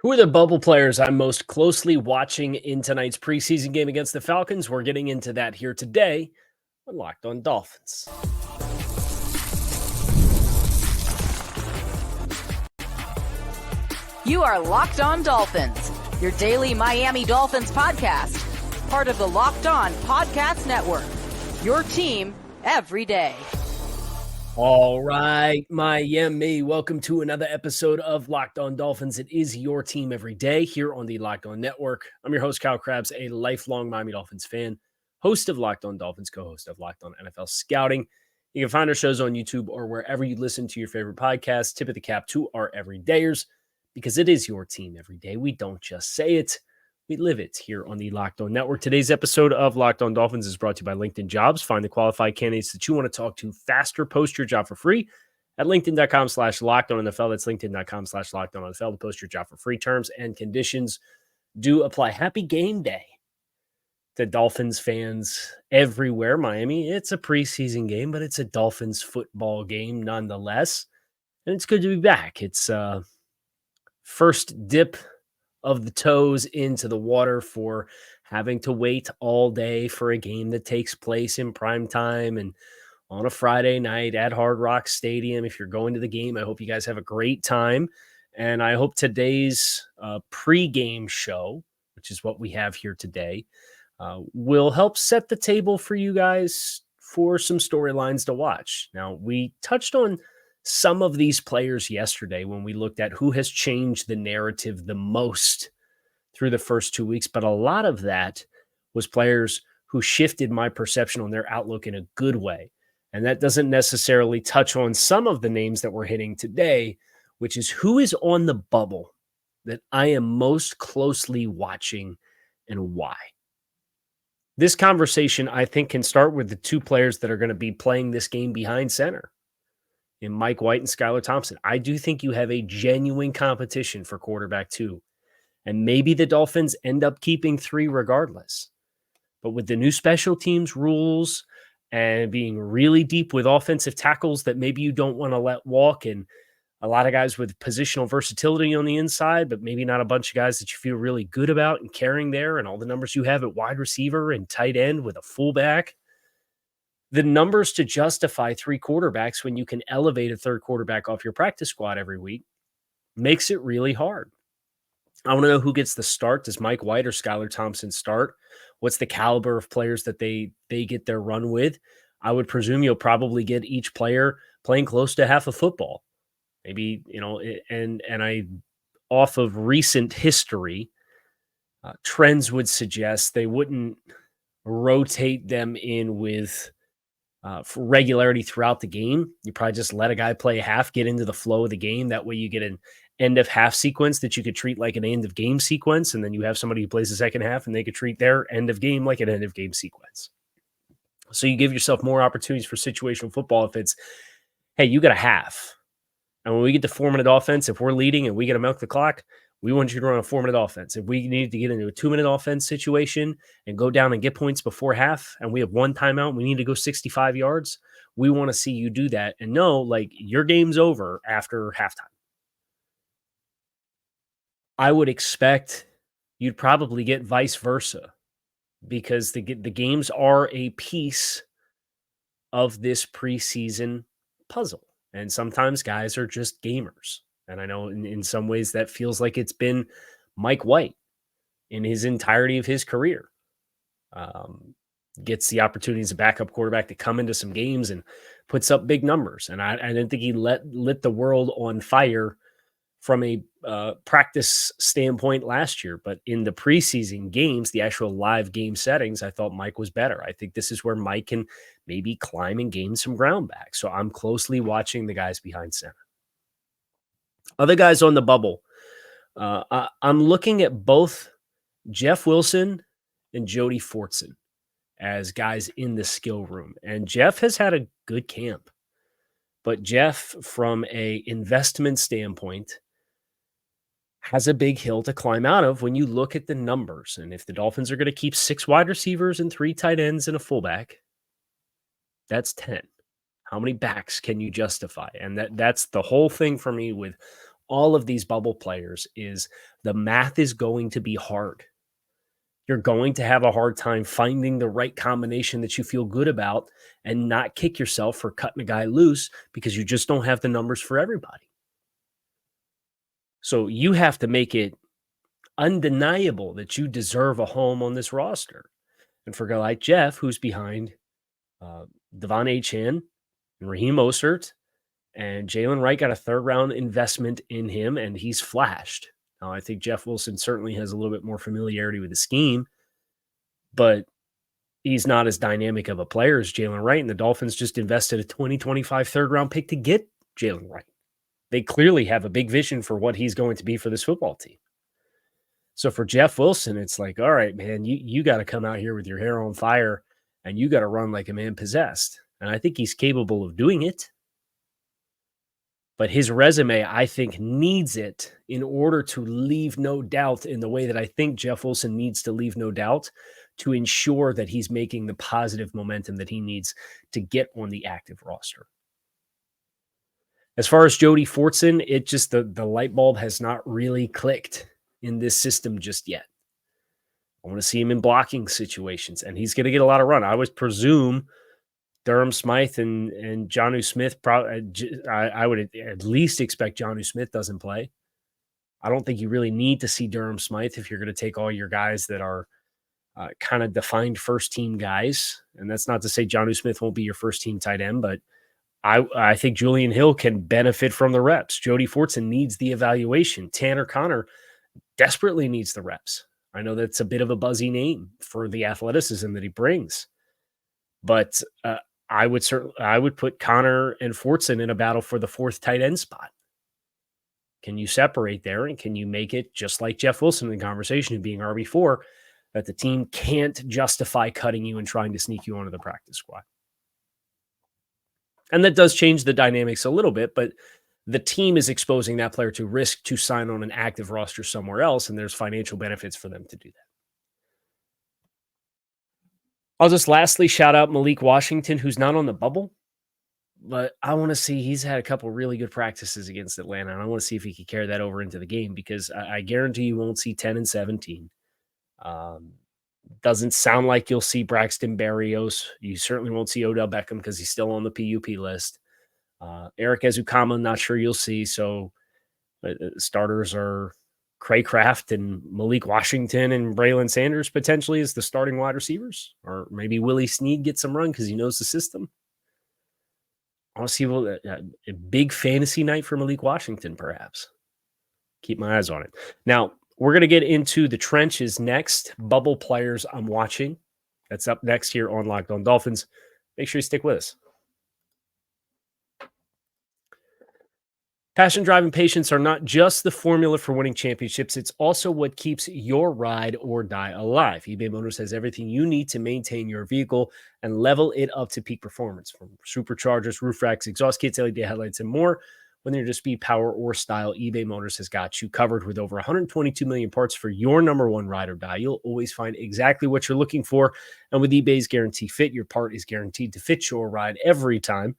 Who are the bubble players I'm most closely watching in tonight's preseason game against the Falcons? We're getting into that here today on Locked On Dolphins. You are Locked On Dolphins, your daily Miami Dolphins podcast, part of the Locked On Podcast Network, your team every day. All right, Miami, welcome to another episode of Locked On Dolphins. It is your team every day here on the Locked On Network. I'm your host, Kyle Krabs, a lifelong Miami Dolphins fan, host of Locked On Dolphins, co-host of Locked On NFL Scouting. You can find our shows on YouTube or wherever you listen to your favorite podcasts. Tip of the cap to our everydayers, because it is your team every day. We don't just say it, we live it here on the Locked On Network. Today's episode of Locked On Dolphins is brought to you by LinkedIn Jobs. Find the qualified candidates that you want to talk to faster. Post your job for free at linkedin.com/LockedOnNFL. That's linkedin.com/LockedOnNFL to post your job for free. Terms and conditions do apply. Happy game day to Dolphins fans everywhere. Miami, it's a preseason game, but it's a Dolphins football game nonetheless. And it's good to be back. It's first dip of the toes into the water for having to wait all day for a game that takes place in prime time and on a Friday night at Hard Rock Stadium. If you're going to the game, I hope you guys have a great time. And I hope today's pregame show, which is what we have here today, will help set the table for you guys for some storylines to watch. Now, we touched on some of these players yesterday when we looked at who has changed the narrative the most through the first 2 weeks, but a lot of that was players who shifted my perception on their outlook in a good way. And that doesn't necessarily touch on some of the names that we're hitting today, which is who is on the bubble that I am most closely watching and why. This conversation, I think, can start with the two players that are going to be playing this game behind center, in Mike White and Skylar Thompson. I do think you have a genuine competition for quarterback two. And maybe the Dolphins end up keeping three regardless. But with the new special teams rules and being really deep with offensive tackles that maybe you don't want to let walk, and a lot of guys with positional versatility on the inside, but maybe not a bunch of guys that you feel really good about and carrying there, and all the numbers you have at wide receiver and tight end with a fullback, the numbers to justify three quarterbacks when you can elevate a third quarterback off your practice squad every week makes it really hard. I want to know who gets the start. Does Mike White or Skylar Thompson start? What's the caliber of players that they get their run with? I would presume you'll probably get each player playing close to half a football. Maybe, and I, off of recent history, trends would suggest they wouldn't rotate them in with for regularity throughout the game. You probably just let a guy play half, get into the flow of the game. That way you get an end of half sequence that you could treat like an end of game sequence. And then you have somebody who plays the second half and they could treat their end of game like an end of game sequence. So you give yourself more opportunities for situational football. If it's, hey, you got a half. And when we get to 4-minute offense, if we're leading and we got to milk the clock, we want you to run a 4-minute offense. If we need to get into a 2-minute offense situation and go down and get points before half, and we have one timeout, we need to go 65 yards, we want to see you do that. And know, like, your game's over after halftime. I would expect you'd probably get vice versa, because the games are a piece of this preseason puzzle. And sometimes guys are just gamers. And I know in some ways that feels like it's been Mike White in his entirety of his career. Gets the opportunity as a backup quarterback to come into some games and puts up big numbers. And I didn't think he lit the world on fire from a practice standpoint last year. But in the preseason games, the actual live game settings, I thought Mike was better. I think this is where Mike can maybe climb and gain some ground back. So I'm closely watching the guys behind center. Other guys on the bubble, I'm looking at both Jeff Wilson and Jody Fortson as guys in the skill room. And Jeff has had a good camp. But Jeff, from a investment standpoint, has a big hill to climb out of when you look at the numbers. And if the Dolphins are going to keep 6 wide receivers and 3 tight ends and a fullback, that's 10. How many backs can you justify? And that's the whole thing for me with all of these bubble players is the math is going to be hard. You're going to have a hard time finding the right combination that you feel good about and not kick yourself for cutting a guy loose because you just don't have the numbers for everybody. So you have to make it undeniable that you deserve a home on this roster. And for a guy like Jeff, who's behind Devon Achane and Raheem Mostert, and Jalen Wright got a third-round investment in him, and he's flashed. Now, I think Jeff Wilson certainly has a little bit more familiarity with the scheme, but he's not as dynamic of a player as Jalen Wright, and the Dolphins just invested a 2025 third-round pick to get Jalen Wright. They clearly have a big vision for what he's going to be for this football team. So for Jeff Wilson, it's like, all right, man, you got to come out here with your hair on fire, and you got to run like a man possessed. And I think he's capable of doing it. But his resume, I think, needs it in order to leave no doubt in the way that I think Jeff Wilson needs to leave no doubt to ensure that he's making the positive momentum that he needs to get on the active roster. As far as Jody Fortson, it just the light bulb has not really clicked in this system just yet. I want to see him in blocking situations, and he's going to get a lot of run. I would presume Durham Smythe and Jonnu Smith, I would at least expect Jonnu Smith doesn't play. I don't think you really need to see Durham Smythe if you're going to take all your guys that are kind of defined first-team guys. And that's not to say Jonnu Smith won't be your first-team tight end, but I think Julian Hill can benefit from the reps. Jody Fortson needs the evaluation. Tanner Connor desperately needs the reps. I know that's a bit of a buzzy name for the athleticism that he brings. But I would put Connor and Fortson in a battle for the fourth tight end spot. Can you separate there, and can you make it just like Jeff Wilson in the conversation of being RB4, that the team can't justify cutting you and trying to sneak you onto the practice squad? And that does change the dynamics a little bit, but the team is exposing that player to risk to sign on an active roster somewhere else, and there's financial benefits for them to do that. I'll just lastly shout out Malik Washington, who's not on the bubble, but I want to see, he's had a couple really good practices against Atlanta, and I want to see if he can carry that over into the game, because I guarantee you won't see 10 and 17. Doesn't sound like you'll see Braxton Berrios. You certainly won't see Odell Beckham because he's still on the PUP list. Eric Ezukama, not sure you'll see. So starters are Craycraft and Malik Washington and Braylon Sanders potentially as the starting wide receivers. Or maybe Willie Snead gets some run because he knows the system. I want to see a big fantasy night for Malik Washington, perhaps. Keep my eyes on it. Now, we're going to get into the trenches next. Bubble players I'm watching. That's up next here on Locked On Dolphins. Make sure you stick with us. Passion, drive, and patience are not just the formula for winning championships. It's also what keeps your ride or die alive. eBay Motors has everything you need to maintain your vehicle and level it up to peak performance. From superchargers, roof racks, exhaust kits, LED headlights, and more. Whether you're just speed, power, or style, eBay Motors has got you covered with over 122 million parts for your number one ride or die. You'll always find exactly what you're looking for. And with eBay's Guarantee Fit, your part is guaranteed to fit your ride every time,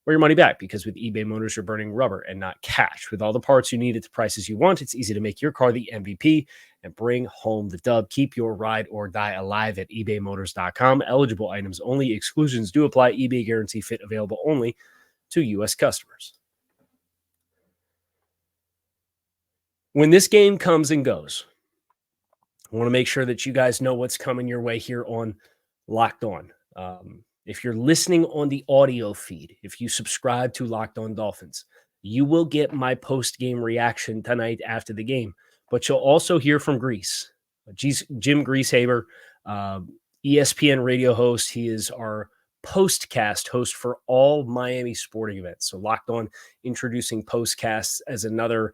or your money back, because with eBay Motors, you're burning rubber and not cash. With all the parts you need at the prices you want, it's easy to make your car the MVP and bring home the dub. Keep your ride or die alive at ebaymotors.com. Eligible items only. Exclusions do apply. eBay Guarantee Fit available only to U.S. customers. When this game comes and goes, I want to make sure that you guys know what's coming your way here on Locked On. If you're listening on the audio feed, if you subscribe to Locked On Dolphins, you will get my post-game reaction tonight after the game. But you'll also hear from Grease, Jim Greasehaber, ESPN radio host. He is our postcast host for all Miami sporting events. So Locked On introducing postcasts as another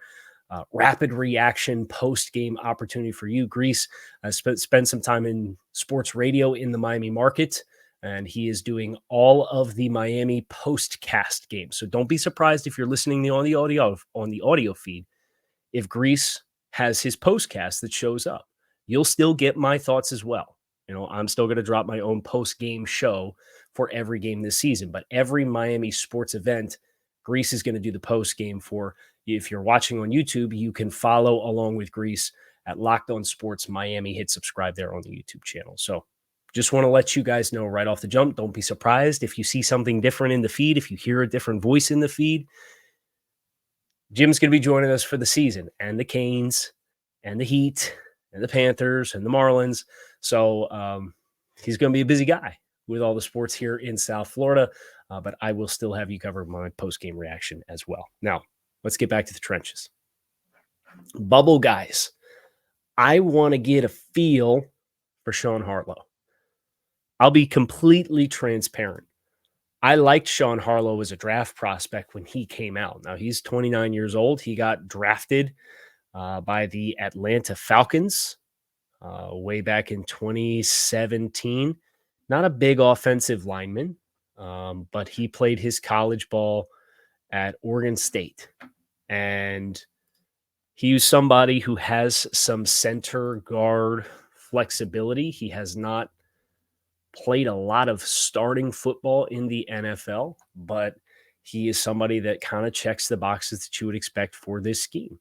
rapid reaction post-game opportunity for you. Grease spent some time in sports radio in the Miami market, and he is doing all of the Miami postcast games. So don't be surprised if you're listening on the audio feed, if Grease has his postcast that shows up. You'll still get my thoughts as well. You know, I'm still going to drop my own post-game show for every game this season, but every Miami sports event, Grease is going to do the post-game for If you're watching on YouTube, you can follow along with Grease at Locked On Sports Miami. Hit subscribe there on the YouTube channel. So just want to let you guys know right off the jump, don't be surprised if you see something different in the feed, if you hear a different voice in the feed. Jim's going to be joining us for the season, and the Canes and the Heat and the Panthers and the Marlins. So he's going to be a busy guy with all the sports here in South Florida, but I will still have you cover my post-game reaction as well. Now, let's get back to the trenches. Bubble guys, I want to get a feel for Sean Harlow. I'll be completely transparent. I liked Sean Harlow as a draft prospect when he came out. Now, he's 29 years old. He got drafted by the Atlanta Falcons way back in 2017. Not a big offensive lineman, but he played his college ball at Oregon State. And he was somebody who has some center guard flexibility. He has not played a lot of starting football in the NFL, but he is somebody that kind of checks the boxes that you would expect for this scheme.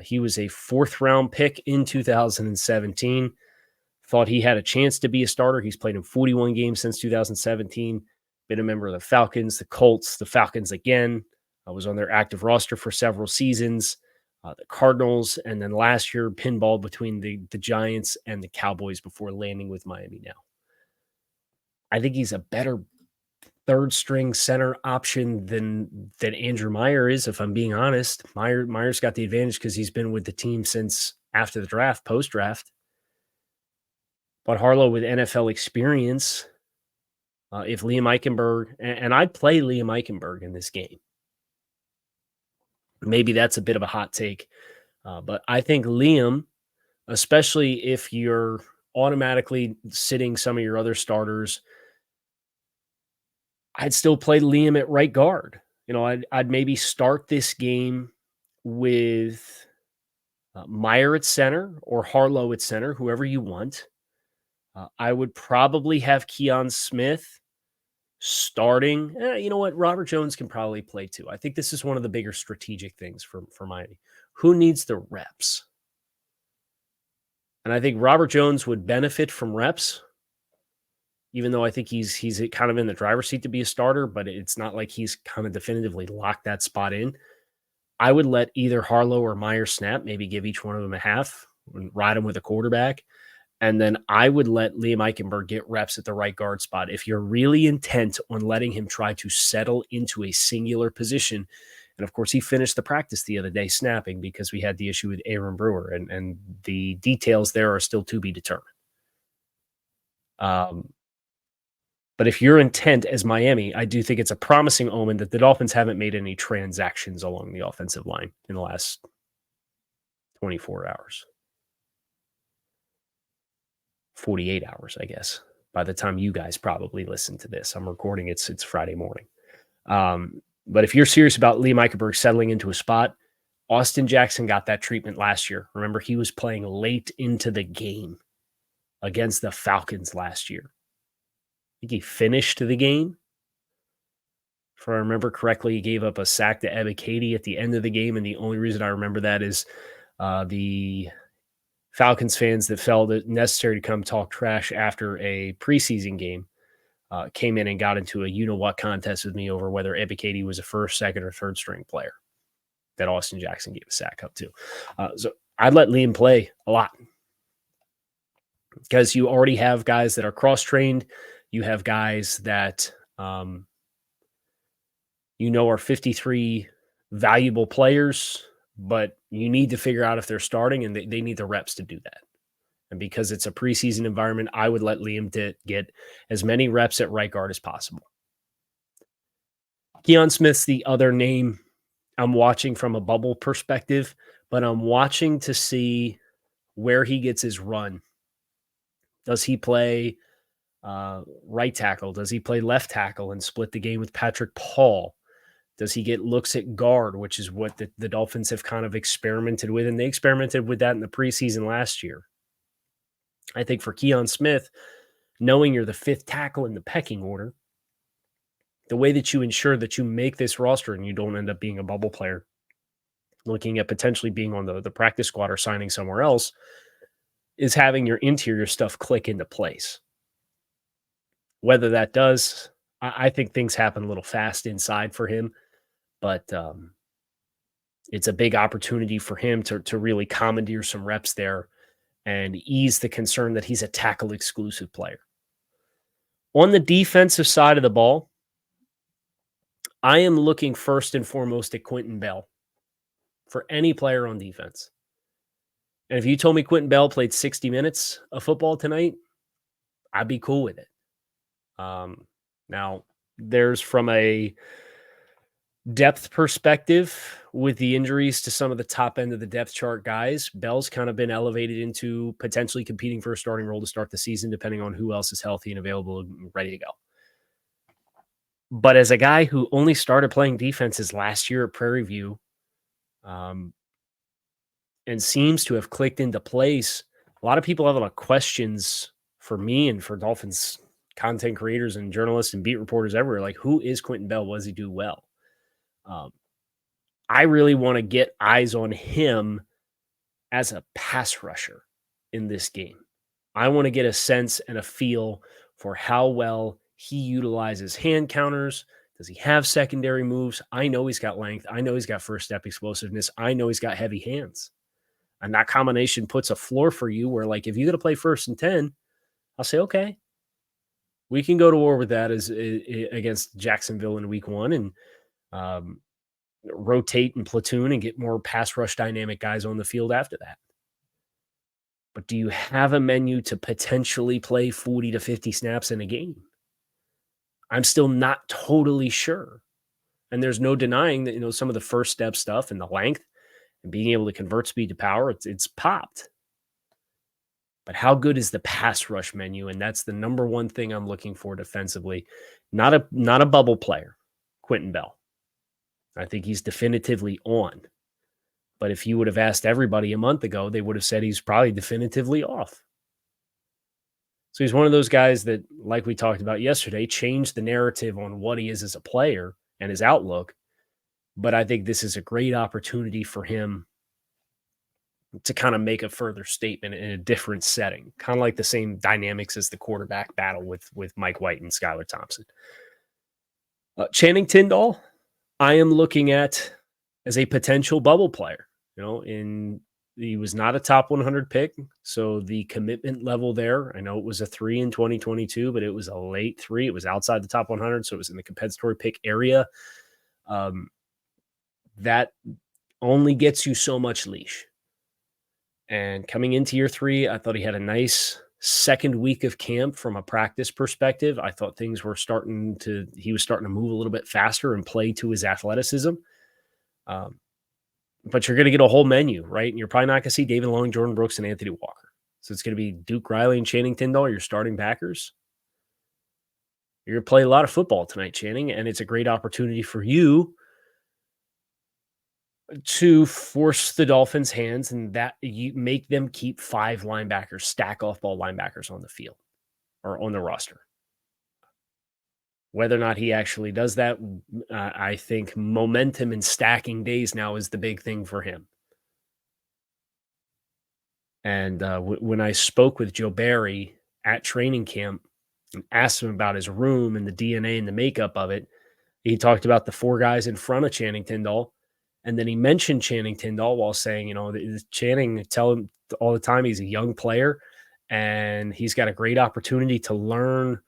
He was a 4th-round pick in 2017. Thought he had a chance to be a starter. He's played in 41 games since 2017. Been a member of the Falcons, the Colts, the Falcons again. I was on their active roster for several seasons. The Cardinals, and then last year, pinball between the Giants and the Cowboys before landing with Miami now. I think he's a better third-string center option than Andrew Meyer is, if I'm being honest. Meyer's got the advantage because he's been with the team since after the draft, post-draft. But Harlow with NFL experience, if Liam Eichenberg, and I'd play Liam Eichenberg in this game. Maybe that's a bit of a hot take. But I think Liam, especially if you're automatically sitting some of your other starters, I'd still play Liam at right guard. I'd maybe start this game with Meyer at center or Harlow at center, whoever you want. I would probably have Keon Smith starting. You know what? Robert Jones can probably play too. I think this is one of the bigger strategic things for Miami. Who needs the reps? And I think Robert Jones would benefit from reps, even though I think he's kind of in the driver's seat to be a starter, but it's not like he's kind of definitively locked that spot in. I would let either Harlow or Meyer snap, maybe give each one of them a half and ride them with a quarterback. And then I would let Liam Eichenberg get reps at the right guard spot. If you're really intent on letting him try to settle into a singular position, and of course he finished the practice the other day snapping because we had the issue with Aaron Brewer, and the details there are still to be determined. But if you're intent as Miami, I do think it's a promising omen that the Dolphins haven't made any transactions along the offensive line in the last 24 hours. 48 hours, I guess, by the time you guys probably listen to this. I'm recording it's Friday morning. But if you're serious about Liam Eichenberg settling into a spot, Austin Jackson got that treatment last year. Remember, he was playing late into the game against the Falcons last year. I think he finished the game. If I remember correctly, he gave up a sack to Ebiketie at the end of the game, and the only reason I remember that is the Falcons fans that felt it necessary to come talk trash after a preseason game came in and got into a you-know-what contest with me over whether Ebiketie was a first, second, or third-string player that Austin Jackson gave a sack up to. So I'd let Liam play a lot because you already have guys that are cross-trained. You have guys that are 53 valuable players, but you need to figure out if they're starting, and they need the reps to do that. And because it's a preseason environment, I would let Liam get as many reps at right guard as possible. Keon Smith's the other name I'm watching from a bubble perspective, but I'm watching to see where he gets his run. Does he play right tackle? Does he play left tackle and split the game with Patrick Paul? Does he get looks at guard, which is what the Dolphins have kind of experimented with, and they experimented with that in the preseason last year. I think for Keon Smith, knowing you're the 5th tackle in the pecking order, the way that you ensure that you make this roster and you don't end up being a bubble player looking at potentially being on the practice squad or signing somewhere else, is having your interior stuff click into place. Whether that does, I think things happen a little fast inside for him, but it's a big opportunity for him to really commandeer some reps there and ease the concern that he's a tackle exclusive player. On the defensive side of the ball, I am looking first and foremost at Quentin Bell for any player on defense. And if you told me Quentin Bell played 60 minutes of football tonight, I'd be cool with it. Now, there's from a depth perspective with the injuries to some of the top end of the depth chart guys, Bell's kind of been elevated into potentially competing for a starting role to start the season, depending on who else is healthy and available and ready to go. But as a guy who only started playing defenses last year at Prairie View, and seems to have clicked into place, a lot of people have a lot of questions for me and for Dolphins content creators and journalists and beat reporters everywhere. Like, who is Quentin Bell? What does he do well? I really want to get eyes on him as a pass rusher in this game. I want to get a sense and a feel for how well he utilizes hand counters. Does he have secondary moves? I know he's got length. I know he's got first step explosiveness. I know he's got heavy hands. And that combination puts a floor for you where, like, if you got to play 1st and 10, I'll say, okay, we can go to war with that as against Jacksonville in week 1 and rotate and platoon and get more pass rush dynamic guys on the field after that. But do you have a menu to potentially play 40 to 50 snaps in a game? I'm still not totally sure. And there's no denying that, some of the first step stuff and the length and being able to convert speed to power, it's popped. But how good is the pass rush menu? And that's the number one thing I'm looking for defensively. Not a bubble player, Quentin Bell. I think he's definitively on. But if you would have asked everybody a month ago, they would have said he's probably definitively off. So he's one of those guys that, like we talked about yesterday, changed the narrative on what he is as a player and his outlook. But I think this is a great opportunity for him to kind of make a further statement in a different setting, kind of like the same dynamics as the quarterback battle with Mike White and Skylar Thompson. Channing Tindall, I am looking at as a potential bubble player. He was not a top 100 pick, so the commitment level there, I know it was a 3 in 2022, but it was a late 3. It was outside the top 100, so it was in the compensatory pick area. That only gets you so much leash. And coming into year 3, I thought he had a nice second week of camp from a practice perspective. I thought he was starting to move a little bit faster and play to his athleticism. But you're going to get a whole menu, right? And you're probably not going to see David Long, Jordan Brooks, and Anthony Walker. So it's going to be Duke Riley and Channing Tindall, your starting backers. You're going to play a lot of football tonight, Channing, and it's a great opportunity for you to force the Dolphins' hands and that you make them keep 5 linebackers, stack off-ball linebackers on the field or on the roster. Whether or not he actually does that, I think momentum and stacking days now is the big thing for him. And when I spoke with Joe Barry at training camp and asked him about his room and the DNA and the makeup of it, he talked about the 4 guys in front of Channing Tindall. And then he mentioned Channing Tindall while saying, Channing, tell him all the time he's a young player and he's got a great opportunity to learn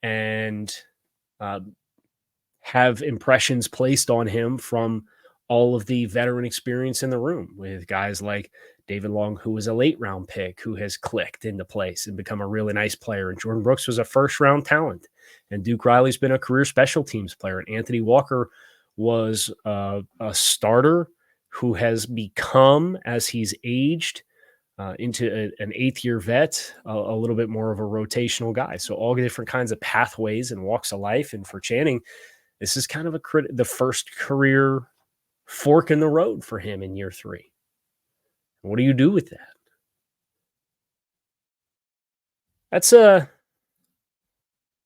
and have impressions placed on him from all of the veteran experience in the room with guys like David Long, who was a late round pick, who has clicked into place and become a really nice player. And Jordan Brooks was a first round talent. And Duke Riley's been a career special teams player. And Anthony Walker was a starter who has become, as he's aged, into an 8th-year vet, a little bit more of a rotational guy. So all different kinds of pathways and walks of life. And for Channing, this is kind of the first career fork in the road for him in year 3. What do you do with that?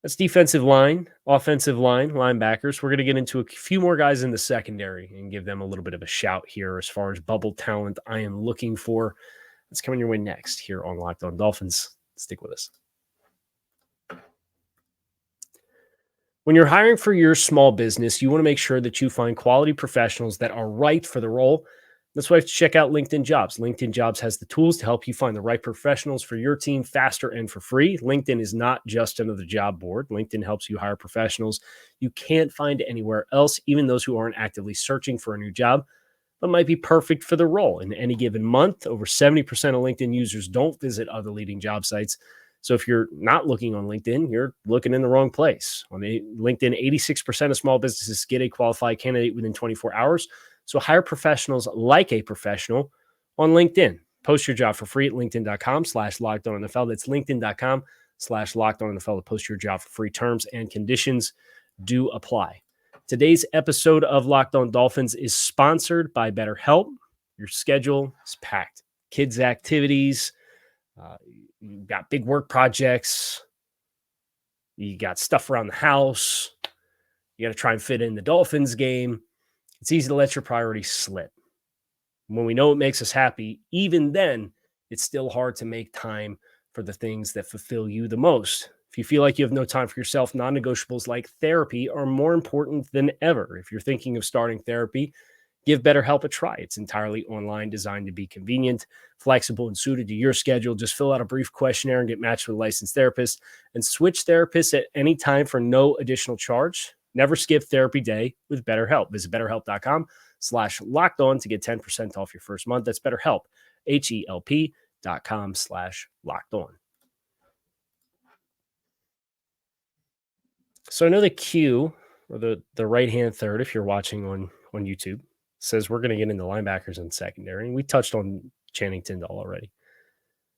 That's defensive line, offensive line, linebackers. We're going to get into a few more guys in the secondary and give them a little bit of a shout here as far as bubble talent I am looking for. That's coming your way next here on Locked On Dolphins. Stick with us. When you're hiring for your small business, you want to make sure that you find quality professionals that are right for the role. That's why you have to check out LinkedIn Jobs. LinkedIn Jobs has the tools to help you find the right professionals for your team faster and for free. LinkedIn is not just another job board. LinkedIn helps you hire professionals you can't find anywhere else, even those who aren't actively searching for a new job, but might be perfect for the role. In any given month, over 70% of LinkedIn users don't visit other leading job sites. So if you're not looking on LinkedIn, you're looking in the wrong place. On LinkedIn, 86% of small businesses get a qualified candidate within 24 hours. So hire professionals like a professional on LinkedIn. Post your job for free at linkedin.com/lockedonnfl. That's linkedin.com/lockedonnfl to post your job for free. Terms and conditions do apply. Today's episode of Locked On Dolphins is sponsored by BetterHelp. Your schedule is packed. Kids' activities, you got big work projects, you got stuff around the house, you got to try and fit in the Dolphins game. It's easy to let your priorities slip. When we know it makes us happy, even then, it's still hard to make time for the things that fulfill you the most. If you feel like you have no time for yourself, non-negotiables like therapy are more important than ever. If you're thinking of starting therapy, give BetterHelp a try. It's entirely online, designed to be convenient, flexible, and suited to your schedule. Just fill out a brief questionnaire and get matched with a licensed therapist, and switch therapists at any time for no additional charge. Never skip therapy day with BetterHelp. Visit BetterHelp.com/lockedon to get 10% off your first month. That's BetterHelp, HELP.com/lockedon. So I know the Q, or the right-hand third, if you're watching on YouTube, says we're going to get into linebackers and secondary. And we touched on Channing Tindall already.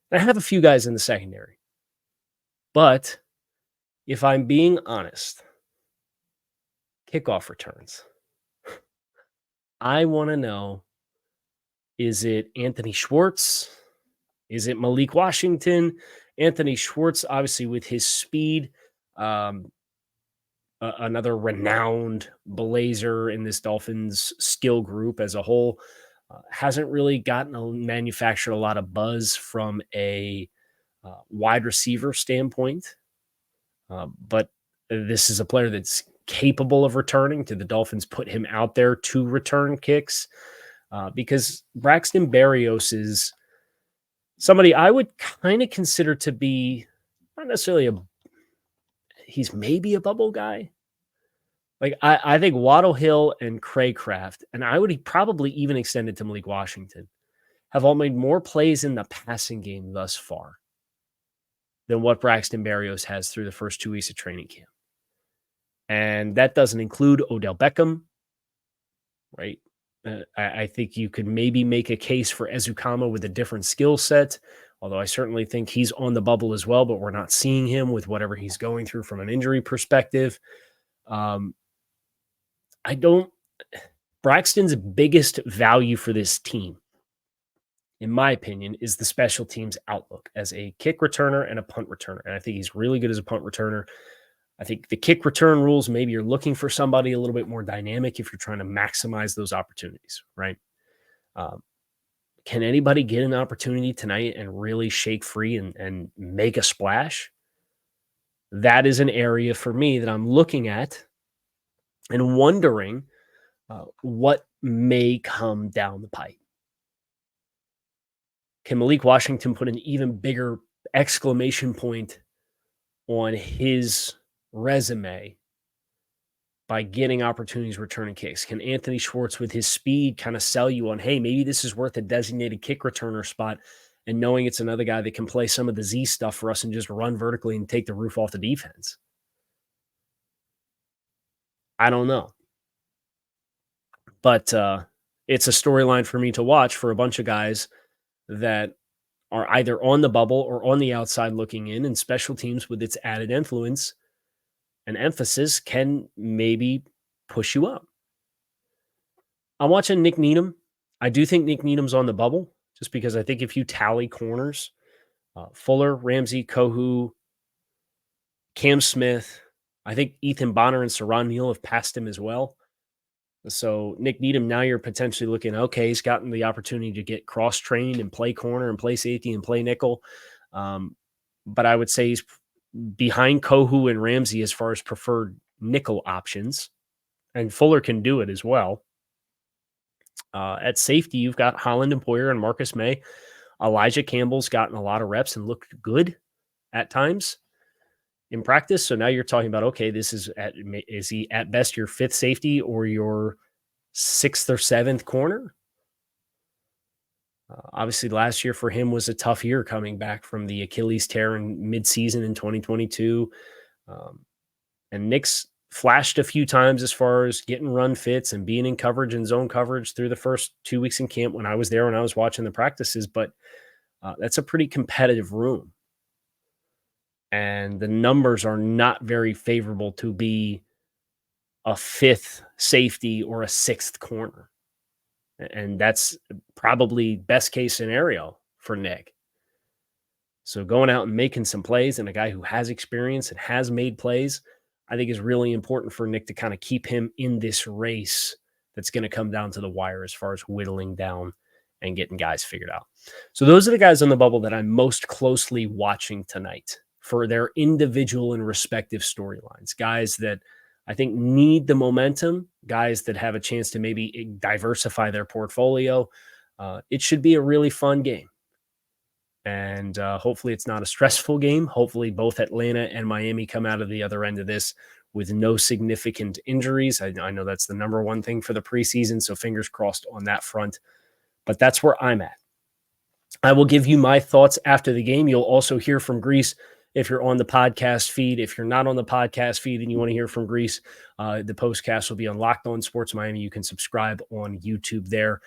I have a few guys in the secondary. But if I'm being honest, kickoff returns. I want to know, is it Anthony Schwartz? Is it Malik Washington? Anthony Schwartz, obviously, with his speed, another renowned blazer in this Dolphins skill group as a whole, hasn't really manufactured a lot of buzz from a wide receiver standpoint. But this is a player that's capable of returning. Did the Dolphins put him out there to return kicks? Because Braxton Berrios is somebody I would kind of consider to be not necessarily he's maybe a bubble guy. Like I think Waddle Hill and Craycraft, and I would probably even extend it to Malik Washington, have all made more plays in the passing game thus far than what Braxton Berrios has through the first 2 weeks of training camp. And that doesn't include Odell Beckham, right? I think you could maybe make a case for Ezukama with a different skill set, although I certainly think he's on the bubble as well, but we're not seeing him with whatever he's going through from an injury perspective. Braxton's biggest value for this team, in my opinion, is the special teams outlook as a kick returner and a punt returner. And I think he's really good as a punt returner. I think the kick return rules, maybe you're looking for somebody a little bit more dynamic if you're trying to maximize those opportunities, right? Can anybody get an opportunity tonight and really shake free and make a splash? That is an area for me that I'm looking at and wondering what may come down the pipe. Can Malik Washington put an even bigger exclamation point on his resume by getting opportunities returning kicks? Can Anthony Schwartz, with his speed, kind of sell you on, hey, maybe this is worth a designated kick returner spot, and knowing it's another guy that can play some of the Z stuff for us and just run vertically and take the roof off the defense? I don't know. But it's a storyline for me to watch for a bunch of guys that are either on the bubble or on the outside looking in, and special teams with its added influence and emphasis can maybe push you up. I'm watching Nick Needham. I do think Nick Needham's on the bubble just because I think if you tally corners, Fuller, Ramsey, Kohu, Cam Smith. I think Ethan Bonner and Saron Neal have passed him as well. So Nick Needham, now you're potentially looking, okay, he's gotten the opportunity to get cross-trained and play corner and play safety and play nickel. But I would say he's behind Kohu and Ramsey as far as preferred nickel options. And Fuller can do it as well. At safety, you've got Holland and Poyer and Marcus May. Elijah Campbell's gotten a lot of reps and looked good at times in practice. So now you're talking about, okay, is he at best your fifth safety or your sixth or seventh corner? Obviously, last year for him was a tough year coming back from the Achilles tear in midseason in 2022. And Nick's flashed a few times as far as getting run fits and being in coverage and zone coverage through the first 2 weeks in camp when I was there, when I was watching the practices. But that's a pretty competitive room. And the numbers are not very favorable to be a fifth safety or a sixth corner. And that's probably best case scenario for Nick. So going out and making some plays, and a guy who has experience and has made plays, I think is really important for Nick to kind of keep him in this race that's going to come down to the wire as far as whittling down and getting guys figured out. So those are the guys on the bubble that I'm most closely watching tonight for their individual and respective storylines. Guys that I think need the momentum, guys that have a chance to maybe diversify their portfolio. It should be a really fun game. And hopefully it's not a stressful game. Hopefully both Atlanta and Miami come out of the other end of this with no significant injuries. I know that's the number one thing for the preseason, so fingers crossed on that front. But that's where I'm at. I will give you my thoughts after the game. You'll also hear from Grease if you're on the podcast feed. If you're not on the podcast feed and you want to hear from Grease, the postcast will be on Locked On Sports Miami. You can subscribe on YouTube there.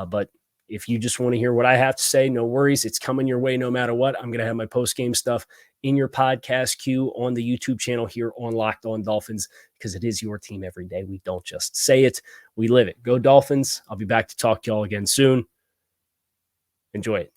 But if you just want to hear what I have to say, no worries. It's coming your way no matter what. I'm going to have my post-game stuff in your podcast queue on the YouTube channel here on Locked On Dolphins, because it is your team every day. We don't just say it, we live it. Go Dolphins. I'll be back to talk to y'all again soon. Enjoy it.